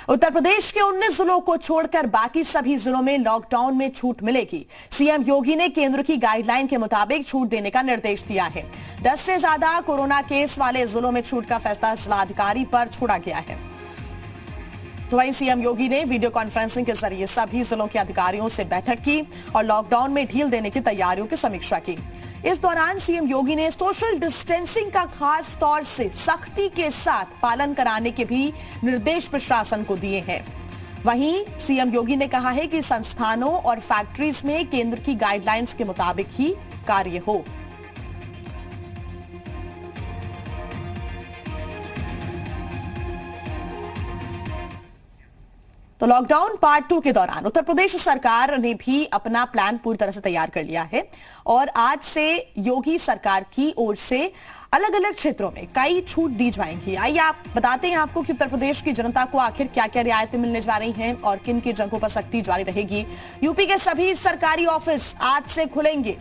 उत्तर प्रदेश के 19 जिलों को छोड़कर बाकी सभी जिलों में लॉकडाउन में छूट मिलेगी। सीएम योगी ने केंद्र की गाइडलाइन के मुताबिक छूट देने का निर्देश दिया है। 10 से ज्यादा कोरोना केस वाले जिलों में छूट का फैसला जिलाधिकारी पर छोड़ा गया है। तो वहीं सीएम योगी ने वीडियो कॉन्फ्रेंसिंग के जरिए सभी जिलों के अधिकारियों से बैठक की और लॉकडाउन में ढील देने की तैयारियों की समीक्षा की। इस दौरान सीएम योगी ने सोशल डिस्टेंसिंग का खास तौर से सख्ती के साथ पालन कराने के भी निर्देश प्रशासन को दिए हैं। वहीं सीएम योगी ने कहा है कि संस्थानों और फैक्ट्रीज में केंद्र की गाइडलाइंस के मुताबिक ही कार्य हो। तो लॉकडाउन पार्ट 2 के दौरान उत्तर प्रदेश सरकार ने भी अपना प्लान पूरी तरह से तैयार कर लिया है और आज से योगी सरकार की ओर से अलग अलग क्षेत्रों में कई छूट दी जाएंगी। आइए आप बताते हैं आपको कि उत्तर प्रदेश की जनता को आखिर क्या क्या रियायतें मिलने जा रही हैं और किन की जगहों पर सख्ती जारी रहेगी। यूपी के सभी सरकारी ऑफिस आज से खुलेंगे।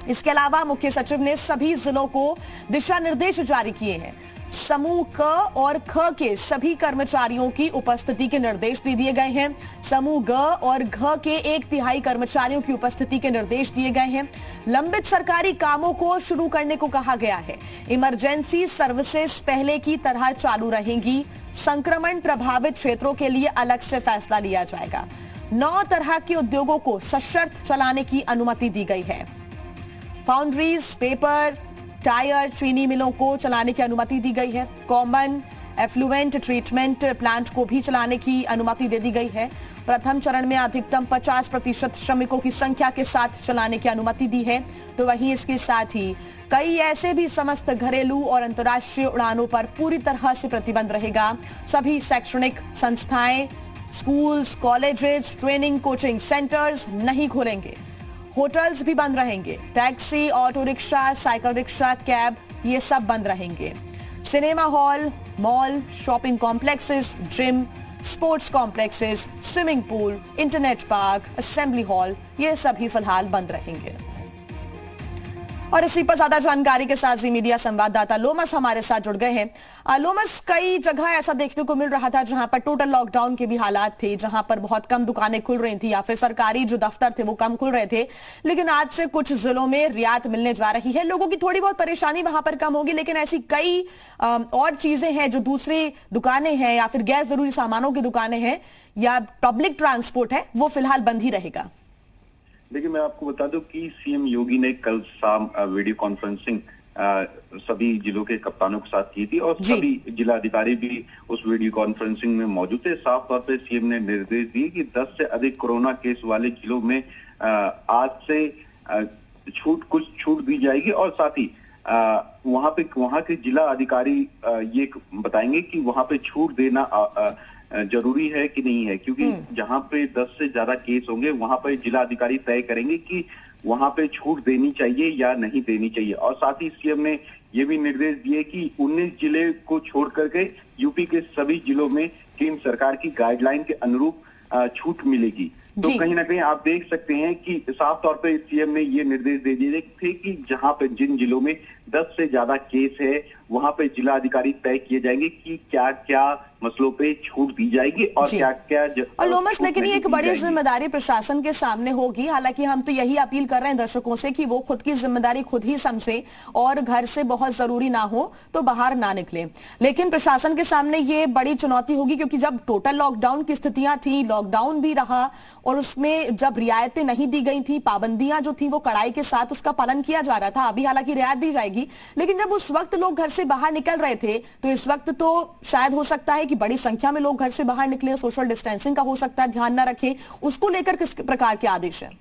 इसके अलावा मुख्य सचिव ने सभी जिलों को दिशा निर्देश जारी किए हैं। समूह क और ख के सभी कर्मचारियों की उपस्थिति के निर्देश दे दिए गए हैं। समूह ग और घ के 1/3 कर्मचारियों की उपस्थिति के निर्देश दिए गए हैं। लंबित सरकारी कामों को शुरू करने को कहा गया है। इमरजेंसी सर्विसेज पहले की तरह चालू रहेंगी। संक्रमण प्रभावित क्षेत्रों के लिए अलग से फैसला लिया जाएगा। 9 तरह के उद्योगों को सशर्त चलाने की अनुमति दी गई है। फाउंड्रीज, पेपर, टायर, चीनी मिलों को चलाने की अनुमति दी गई है। कॉमन एफ्लुएंट ट्रीटमेंट प्लांट को भी चलाने की अनुमति दे दी गई है। प्रथम चरण में अधिकतम 50% श्रमिकों की संख्या के साथ चलाने की अनुमति दी है। तो वहीं इसके साथ ही कई ऐसे भी समस्त घरेलू और अंतर्राष्ट्रीय उड़ानों पर पूरी तरह से प्रतिबंध रहेगा। सभी शैक्षणिक संस्थाएं, schools, colleges, training coaching centres नहीं खुलेंगे। होटल्स भी बंद रहेंगे। Taxi, auto rickshaw, cycle rickshaw, cab ये सब बंद रहेंगे। Cinema hall, mall, shopping complexes, gym, sports complexes, swimming pool, internet park, assembly hall ये सभी फिलहाल बंद रहेंगे। और इसी पर ज्यादा जानकारी के साथ जी मीडिया संवाददाता लोमस हमारे साथ जुड़ गए हैं। लोमस, कई जगह ऐसा देखने को मिल रहा था जहां पर टोटल लॉकडाउन के भी हालात थे, जहां पर बहुत कम दुकानें खुल रही थी या फिर सरकारी जो दफ्तर थे वो कम खुल रहे थे, लेकिन आज से कुछ जिलों में रियायत मिलने जा रही है। लोगों की थोड़ी बहुत परेशानी वहां पर कम होगी, लेकिन ऐसी कई और चीजें हैं जो दूसरी दुकानें हैं या फिर गैर जरूरी सामानों की दुकानें हैं या पब्लिक ट्रांसपोर्ट है वो फिलहाल बंद ही रहेगा। देखिए, मैं आपको बता दूं कि सीएम योगी ने कल शाम वीडियो कॉन्फ्रेंसिंग सभी जिलों के कप्तानों के साथ की थी और सभी जिलाधिकारी भी उस वीडियो कॉन्फ्रेंसिंग में मौजूद थे। साफ तौर पे सीएम ने निर्देश दिए कि 10 से अधिक कोरोना केस वाले जिलों में आज से कुछ छूट दी जाएगी और साथ ही वहां के जिला अधिकारी ये बताएंगे कि वहां पे छूट देना जरूरी है कि नहीं है, क्योंकि जहां पे 10 से ज्यादा केस होंगे वहां पे जिला अधिकारी तय करेंगे कि वहां पे छूट देनी चाहिए या नहीं देनी चाहिए। और साथ ही सीएम ने ये भी निर्देश दिए कि 19 जिले को छोड़ करके यूपी के सभी जिलों में केंद्र सरकार की गाइडलाइन के अनुरूप छूट मिलेगी। तो कहीं ना कहीं आप देख सकते हैं कि साफ तौर पे सीएम ने ये निर्देश दे दिए थे कि जहां पे जिन जिलों में 10 से ज्यादा केस है वहां पे जिला अधिकारी तय किए जाएंगे कि क्या क्या मसलों पे छूट दी जाएगी और क्या क्या और लोमस, लेकिन ये एक बड़ी जिम्मेदारी प्रशासन के सामने होगी। हालांकि हम तो यही अपील कर रहे हैं दर्शकों से कि वो खुद की जिम्मेदारी खुद ही समझे और घर से बहुत जरूरी ना हो तो बाहर ना निकले। लेकिन प्रशासन के सामने ये बड़ी चुनौती होगी, क्योंकि जब टोटल लॉकडाउन की स्थितियां थी, लॉकडाउन भी रहा और उसमें जब रियायतें नहीं दी गई थी, पाबंदियां जो थी वो कड़ाई के साथ उसका पालन किया जा रहा था। अभी हालांकि रियायत दी जाएगी, लेकिन जब उस वक्त लोग घर से बाहर निकल रहे थे तो इस वक्त तो शायद हो सकता है कि बड़ी संख्या में लोग घर से बाहर निकले, सोशल डिस्टेंसिंग का हो सकता है ध्यान ना रखें, उसको लेकर किस प्रकार के आदेश हैं?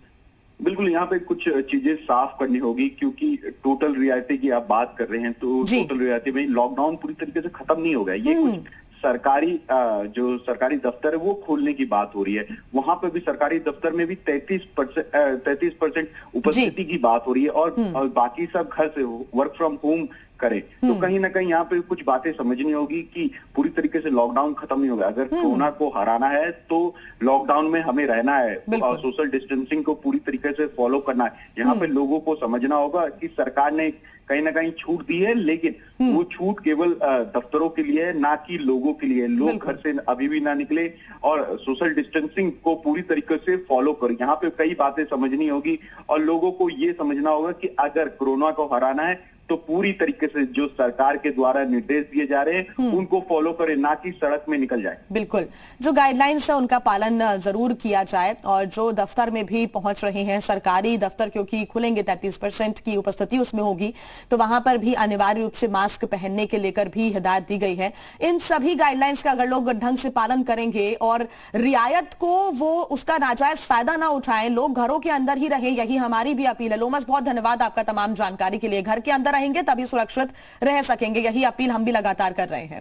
बिल्कुल, यहाँ पे कुछ चीजें साफ करनी होगी, क्योंकि टोटल रियायतें की आप बात कर रहे हैं तो टोटल रियायतें में लॉकडाउन पूरी तरीके से खत्म नहीं हो गया। ये कुछ जो सरकारी दफ्तर है वो खोलने की बात हो रही है। वहां पे भी सरकारी दफ्तर में भी 33% उपस्थिति की बात हो रही है और बाकी सब घर से वर्क फ्रॉम होम करे। तो कहीं ना कहीं यहाँ पे कुछ बातें समझनी होगी कि पूरी तरीके से लॉकडाउन खत्म नहीं होगा। अगर कोरोना को हराना है तो लॉकडाउन में हमें रहना है और सोशल डिस्टेंसिंग को पूरी तरीके से फॉलो करना है। यहाँ पे लोगों को समझना होगा कि सरकार ने कहीं ना कहीं छूट दी है, लेकिन वो छूट केवल दफ्तरों के लिए है, ना कि लोगों के लिए। लोग घर से अभी भी ना निकले और सोशल डिस्टेंसिंग को पूरी तरीके से फॉलो करें। यहाँ पे कई बातें समझनी होगी और लोगों को ये समझना होगा कि अगर कोरोना को हराना है तो पूरी तरीके से जो सरकार के द्वारा निर्देश दिए जा रहे हैं उनको फॉलो करें, ना कि सड़क में निकल जाए। बिल्कुल, जो गाइडलाइंस है उनका पालन जरूर किया जाए और जो दफ्तर में भी पहुंच रहे हैं, सरकारी दफ्तर क्योंकि खुलेंगे 33% की उपस्थिति उसमें होगी, तो वहां पर भी अनिवार्य रूप से मास्क पहनने के लेकर भी हिदायत दी गई है। इन सभी गाइडलाइंस का अगर लोग ढंग से पालन करेंगे और रियायत को वो उसका नाजायज फायदा ना उठाएं, लोग घरों के अंदर ही रहें, यही हमारी भी अपील है। लोमस, बहुत धन्यवाद आपका तमाम जानकारी के लिए। घर के अंदर रहेंगे तभी सुरक्षित रह सकेंगे, यही अपील हम भी लगातार कर रहे हैं।